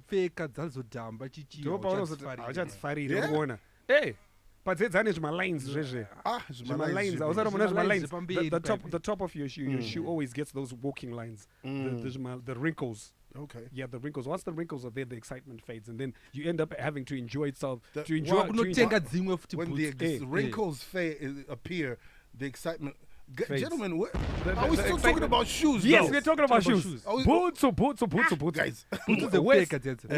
pfeka dzazodhamba chichiwa auchadzifariri urikuona padzedzane zvimalines zvezve zvimalines ausaromona zvimalines the top of your shoe always gets those walking lines the wrinkles. Okay. Yeah, the wrinkles. Once the wrinkles are there, the excitement fades, and then you end up having to enjoy itself. When the wrinkles appear, the excitement. Gentlemen, are we still talking about shoes? Yes, we're talking about shoes. Boots. Guys.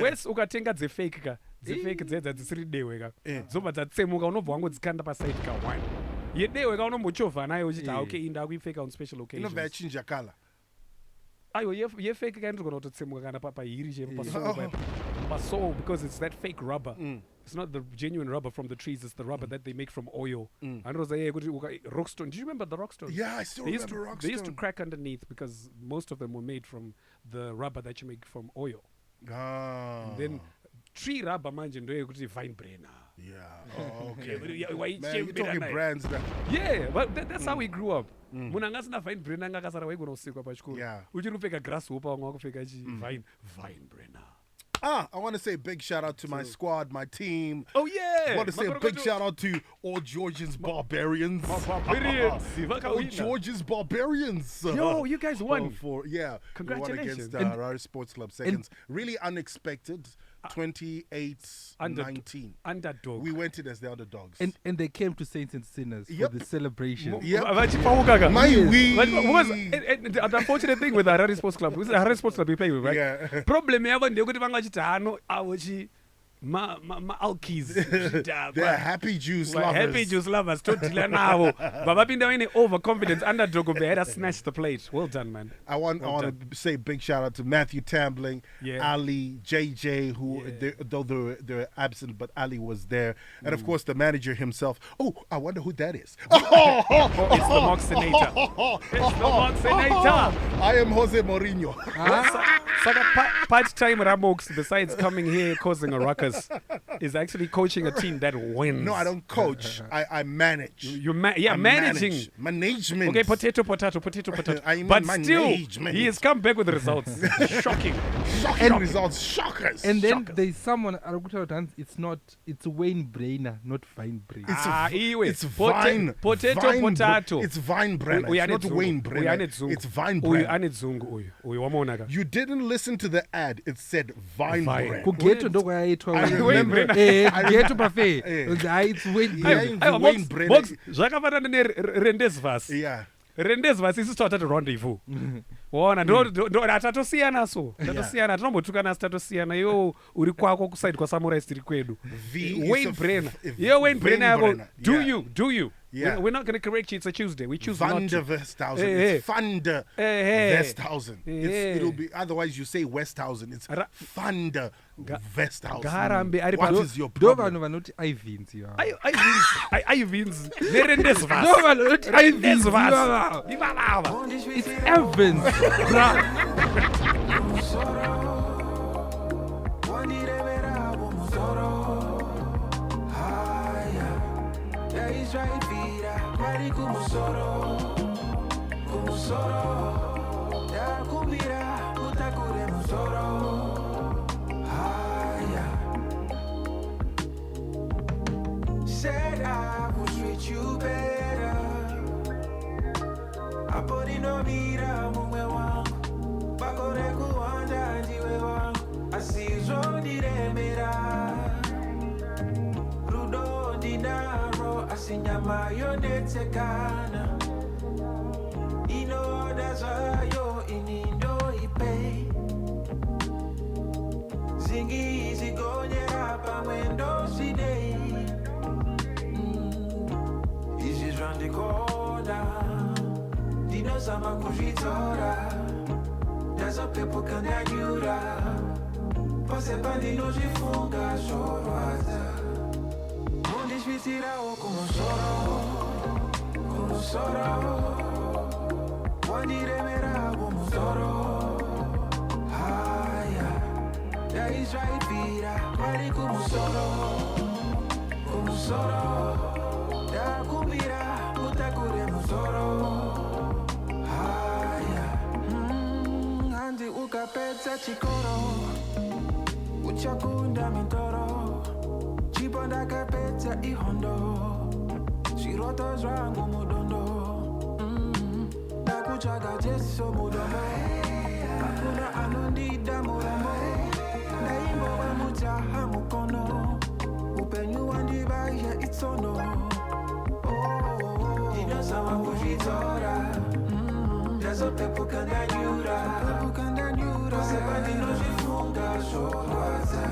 Wes ukatenga dzefake ka. Dzefake dzedza dzisiri dewe ka. Dzobva dzatsemuka unobva wangodzikanda paside ka 1. Yedewe ka unombochovha nayo uchiti okay inda kuipfeka on special occasions. Inobva yachinja color. Ayo yefake ka ndogona kutotsemuka kana papahiri chemo pasole because it's that fake rubber. It's not the genuine rubber from the trees, it's the rubber that they make from oil. And it was Rockstone. Do you remember the Rockstone? Yeah, I still remember Rockstone. They used to crack underneath because most of them were made from the rubber that you make from oil. And then tree rubber manje ndo yekuti vine brenner. Yeah. Okay. Man, you're talking brands now. Yeah, but that's how we grew up. Munhu anga asina vine brenner anga akasara waigona usikwa pachikoro. Uchiri kupfeka grasshopper wamwe wakupfeka vine brenner. I want to say a big shout out to my squad, my team. Oh yeah! I want to say a big shout out to all Georgians Barbarians. All Georgians Barbarians. Yo, you guys won. We Congratulations. won against Harare Sports Club seconds. Really unexpected. 28-19. Underdog. We went in as the underdogs. And they came to Saints and Sinners for the celebration. The unfortunate thing with the Harare Sports Club, the Harare Sports Club we play with, right? Yeah. Problem yavo ndekuti vangachita hano awochi alkies. They're happy juice lovers. Happy juice lovers. Totally navo. Vavapinda vaine overconfidence underdog they had to snatch the plate. Well done, man. I want to say a big shout out to Matthew Tambling, Ali, JJ, who though they're absent, but Ali was there, and of course the manager himself. Oh, I wonder who that is. It's the Moxinator. It's the Moxinator. I am Jose Mourinho. Part-time Ramox, besides coming here causing a ruckus, is actually coaching a team that wins. No, I don't coach. I manage. Managing. Management. Okay, potato. But still, he has come back with the results. Shocking results. Shockers. And then there's someone, it's Wayne Brainer, not Vine Brainer. It's Vine. Potato. It's Vine Brenner. It's not Wayne Brenner. It's Vine Brenner. You didn't listen to the ad. It said Vine Brenner. I remember. It's Wayne Brenner. Zvakafanana neRendezvas. Yeah. Rendezvas isi tatata rendezvous. Waona ndo tatosiyana so. Tatosiyana tinombotukana tatosiyana yo uri kwako kuside kwa Samurai Street kwedu. Wayne Brenner. Wayne Brenner. Do you? Yeah. We're not going to correct you. It's a Tuesday. We choose not to. Westhausen. It's Thunder Westhausen. It'll be otherwise you say Westhausen. It's Thunder Westhausen. What is your problem? Vanoti Ivins. Ivins. Nerendezvas. It's Evans. Said I will treat you better. I put in no mira mume wangu bakore kuwanja ndiwe wangu asizo diremera rudo dinaro asinyama yonetekana ino dazayo inindo ipe zingi zigonyera pamwendo sidei Izi round the corner Dino sama kujitora Dazo pepo kanyanyura Pase bandino jifunga shorwaza Mundi shvitira o como soro Wandire mera como soro Haya Ya Israel vira Kwari como soro Da kumbira utakure musoro Haya Andi ukapeta chikoro ndichakunda mitoro chipo ndakapedza ihondo zviroto zvangu mudondo ndakutsvaga jesu mudomo hakuna anondida murombo ndaimbova mujaha mukono upenyu wandivaya itsono ndinozama kuzvidzora ndazopepuka ndanyura kwose pandinozvifunga zvorwadza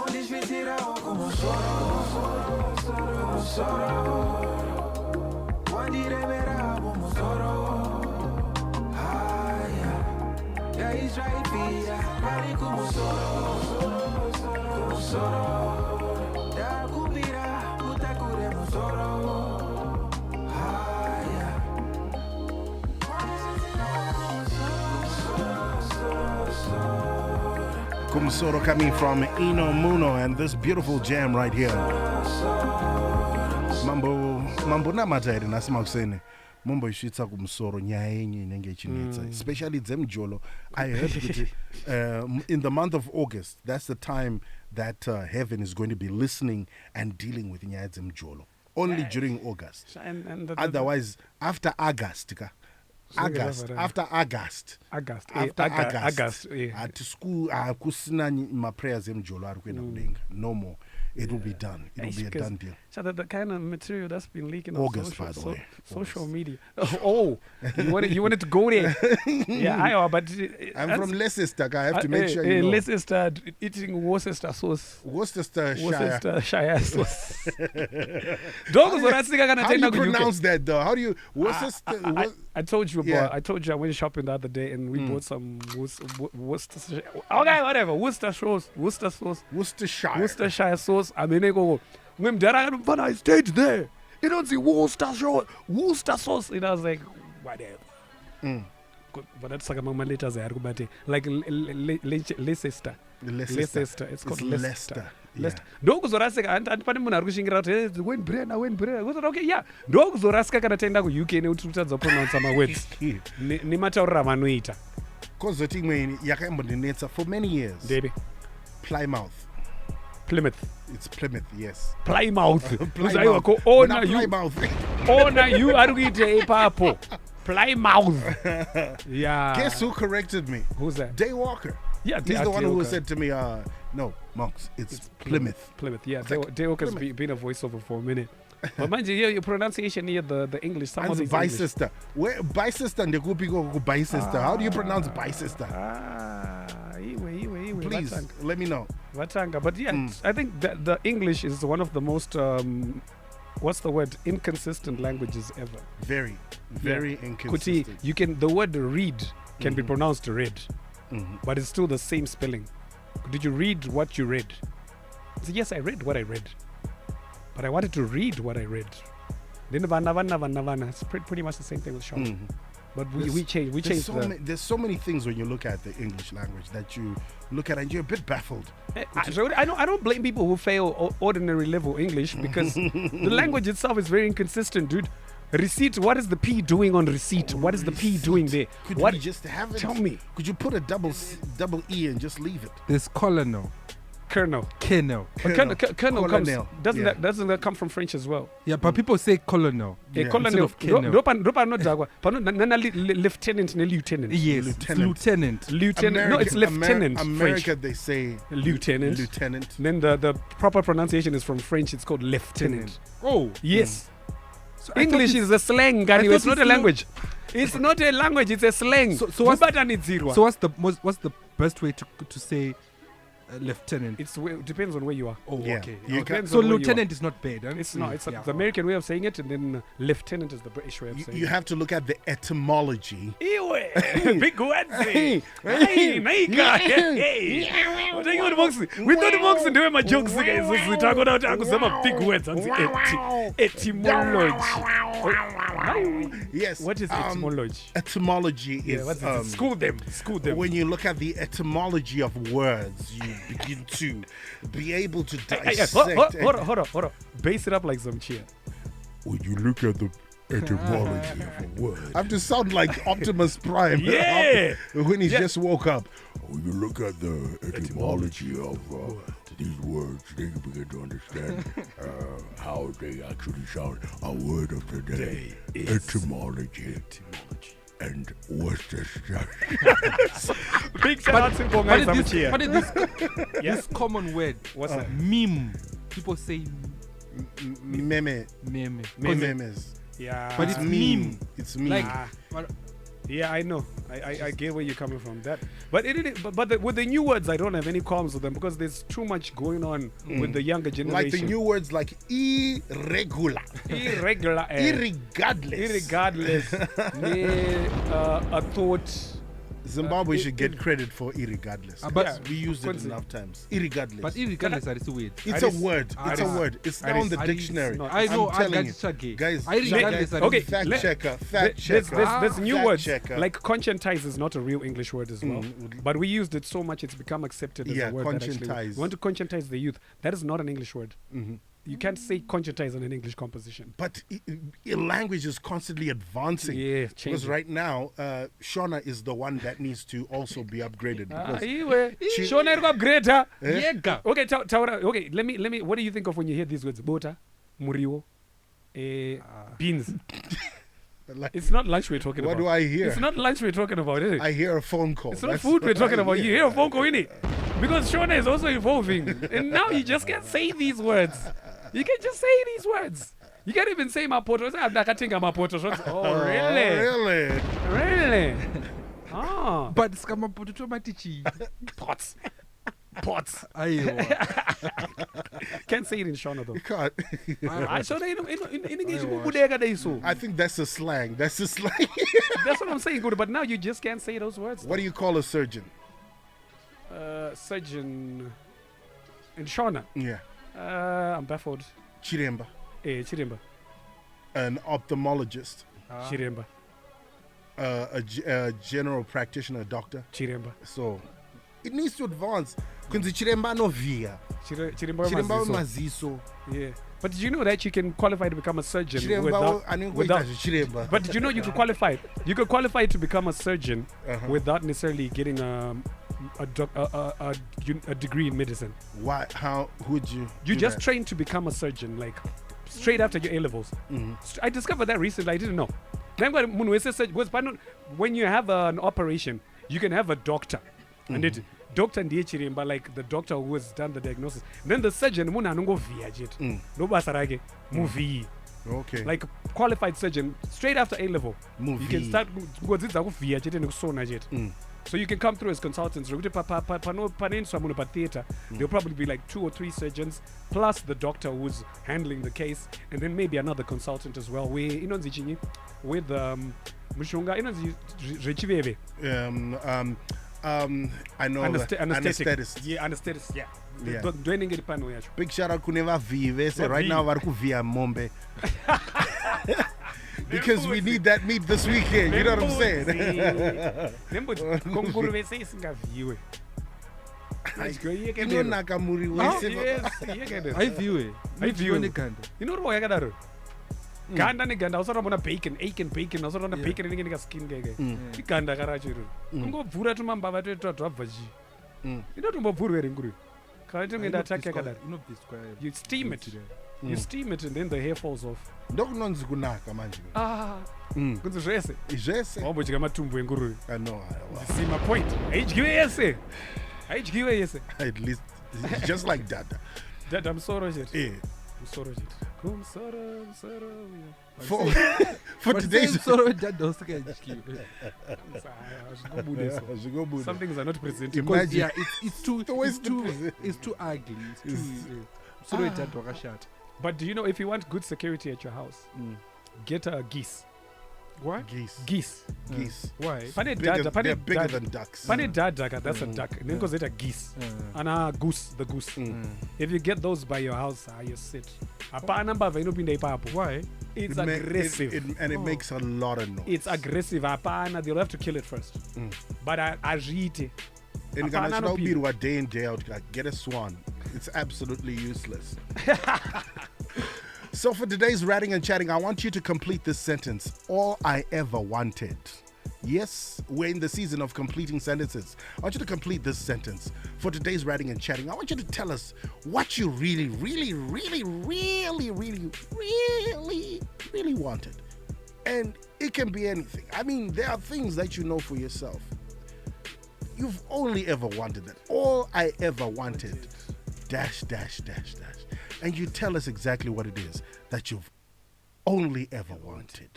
undisvitsirawo kumusoro wandireverawo musoro haya yaizvaipira vari kumusoro ndakumbira utakure musoro haya Kumsoro coming from Ino Muno and this beautiful jam right here. Mambo namatairi nasima kusene. Mumbo ishitsa kumsoro nyaya yenyu inenge ichinetsa. Especially Zemjolo. I heard that in the month of August, that's the time that heaven is going to be listening and dealing with nyaya Zemjolo. Only during August. Otherwise, after August, after August, at school, kusina ma prayers Zemjolo are kwenda kudenga. No more. It will be done. It will be a done deal. So the kind of material that's been leaking August, on by the way. social media. Oh, you wanted to go there? Yeah, I are, but I'm from Leicester. I have to make sure you know. Leicester eating Worcester sauce. Worcestershire sauce. How do you pronounce that though? How do you Worcester? I told you about. Yeah. I told you I went shopping the other day and we bought some Worcestershire. Okay, whatever. Worcestershire sauce. I mean, I stayed there. You don't see Worcester sauce. And I was like, whatever. But that's like my letters. Like Leicester. It's called Leicester. Ndokuzorasika handipane munhu ari kushingira kuti wenbrena okay yeah ndokuzorasika kana taenda kuuk nekuti kutadza pronounce mawords nematauriro avanoita kozoti imwe yakaimbondinetsa for many years. Ndebe Plymouth. It's Plymouth, yes. Plymouth. Ona you ari kuita ipapo. Plymouth. Yeah. Guess who corrected me? Who's that? Day Walker. Yeah, he's the one who said to me, no, Monks, it's Plymouth. Plymouth, yeah. Day Walker's been a voiceover for a minute. But mind you, your pronunciation here, the English, some of these Bicester. Where Bicester and the Bicester. How do you pronounce Bicester? Please, let me know. Vatanga. But yeah, I think that the English is one of the most, what's the word, inconsistent languages ever. Very inconsistent. Kuti, the word read can be pronounced read. But it's still the same spelling. Did you read what you read? I said, yes, I read what I read. But I wanted to read what I read. Then vana. It's pretty much the same thing with Sean. But we changed. There's so many things when you look at the English language that you look at and you're a bit baffled. I don't blame people who fail ordinary level English because the language itself is very inconsistent, dude. Receipt, what is the P doing on receipt? What is the P doing there? Could we just have it? Tell me. Could you put a double E and just leave it? There's colonel. Colonel. Colonel. Colonel comes, doesn't that come from French as well? Yeah, but people say colonel. Colonel. Lieutenant. Yes, lieutenant. No, it's lieutenant. America, French. they say lieutenant. Then the proper pronunciation is from French. It's called lieutenant. Oh, yes. So English is a slang, Gani. It's not a language. It's not a language. It's a slang. So what's the best way to say lieutenant? It depends on where you are. Oh, yeah. Okay. So lieutenant is not bad. Huh? It's not. It's the American way of saying it, and then lieutenant is the British way of saying it. You have to look at the etymology. Big words. Hey, Naika. Hey. What are you on boxing? We thought boxing doing my jokes, guys. We talk about some big words. Etymology. Yes. What is etymology? Etymology is school them. When you look at the etymology of words, you begin to be able to Hey, dissect. hold on. Base it up like some cheer. When you look at the etymology of a word, I have to sound like Optimus Prime. Yeah. When he Yeah. just woke up. When you look at the etymology of these words, then you begin to understand how they actually sound. A word of the day, etymology. And what's the stuff? Big shout out to Bonga But some this, cheer. but this, Yeah. this common word, What's that? meme. People say Meme. meme. Memes. Yeah. But it's meme. It's meme. Like, Ah. but Yeah, I know. I get where you're coming from. With the new words, I don't have any qualms with them because there's too much going on with the younger generation. like the new words like irregular, irregular, irregardless. irregardless, a thought. Zimbabwe should get credit for irregardless. but- Because we used it Quincy. enough times. Irregardless. but irregardless are still weird. it's a Aris- word. It's a Aris- word. It's now Aris- in the Aris- dictionary. no, I know. I'm I telling got you. chage. Guys, Irregardless are Okay, fact let- checker. There's new fact words checker. like conscientize is not a real English word as well, Mm. but we used it so much it's become accepted as Yeah, a word. That actually, conscientize. we want to conscientize the youth. That is not an English word. Mhm. You can't say conscientize in an English composition. But language is constantly advancing. Yeah, Because changing. right now, Shona is the one that needs to also be upgraded. Ah, Because iwe. She- Shona iri greater. Yega. Okay, okay. Let me. What do you think of when you hear these words? Bota, muriwo, beans. like, It's not lunch we're talking what about. do I hear? It's not lunch we're talking about, is it? I hear a phone call. It's not That's food we're what talking I about. You hear a phone call, innit? Because Shona is also evolving. And now you just can't say these words. You can just say these words. You can't even say mapoto. Say, "I'm not cutting a mapoto." Oh, really? Really? Really? Ah. But skamapoto tomatichi. Pots. Pots. Aiwa. Can't say it in Shona, though. You can't. I Shona, in English, Aiwa. kubudeka day so. I think that's a slang. That's a slang. That's what I'm saying, good. But now you just can't say those words. What do you call a surgeon? Surgeon in Shona. Yeah. I'm baffled. Chiremba. Chiremba. An ophthalmologist. Chiremba. A general practitioner, a doctor. Chiremba. So it needs to advance. Kunzi chiremba no via. Chiremba. Chiremba Maziso. maziso. Yeah. But did you know that you can qualify to become a surgeon Chiremba without without chiremba. But did you know you could qualify? You could qualify to become a surgeon Uh-huh. without necessarily getting a degree in medicine. Why? How would you? You do just that? train to become a surgeon, like straight after your A levels. I discovered that recently. I didn't know. When you have an operation, you can have a doctor, and it doctor ndiye chiremba, like the doctor who has done the diagnosis. Then the surgeon munhu anongovhiya chete ndobasa rake muvhiyi. Okay. Like qualified surgeon straight after A level. You can Muvhiyi. start kudzidza kuvhiya chete nekusona chete. So you can come through as consultants. Panoendeswa munhu patheatre, there'll probably be like 2 or 3 surgeons plus the doctor who's handling the case, and then maybe another consultant as well. Where inonzi chinyi with mushonga inonzi zvechiveve. I know anesthetist. Yeah, anesthetist. Yeah. Yeah. Ndoenenge iri pano yacho. Big shout out kune vavhiyi vese right now vari kuvhiya mombe. Because we need that meat this weekend, you know what I'm saying? Nembudzi konguru vese isingavhiyiwe. Inonaka muri wese. Aiviwe. Aiviwe. Neganda. Inorwa yakadaro. Ganda neganda usati wambona bacon usati wambona bacon inenge nekaskin keke. Iganda karacho iro. Kungobvura tumambava twedu twabva chi. Inotombobvurwa ere nguru. Kana tingoenda attack yakadaro. You steam it. You steam it and then the hair falls off. Ndokunonzi kunaka manje. Kunzi zvese. Zvese. Wambodya matumbu enguru. I know. See my point. Haidyiwe yese. Haidyiwe yese. At least just like that. Dad, I'm sorry shit. Yeah. Musoro shit. Musoro. For today's Some things are not presented. Imagine. Yeah, it's too It's too- it's too ugly. It's too sorry that shot. But do you know if you want good security at your house, get a geese. What? Geese. Geese. Geese. Why? Pane Bigger, dada, they're pane bigger dada. than ducks. Pane dada, that's a duck. And then goes a geese. And goose, the goose. If you get those by your house, you sit. Apana mbava inopinda ipapo. Why? It's It ma- aggressive. and it makes a lot of noise. It's aggressive. Apana, they'll have to kill it first. But azviite. And Hapana kana anopinda. chinoubirwa day in day out, like, get a swan. It's absolutely useless. So for today's ratting and chatting, I want you to complete this sentence. All I ever wanted. Yes, we're in the season of completing sentences. I want you to complete this sentence. For today's ratting and chatting, I want you to tell us what you really, really, really, really, really, really, really wanted. And it can be anything. I mean, there are things that you know for yourself. You've only ever wanted that. All I ever wanted. Dash, dash, dash, dash. And you tell us exactly what it is that you've only ever wanted.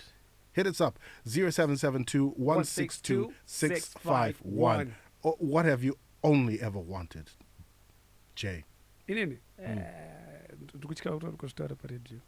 Hit us up 0772 162 651. What have you only ever wanted? Jay. Inini? Ndikutya kuti uri kuzvitaura paredio.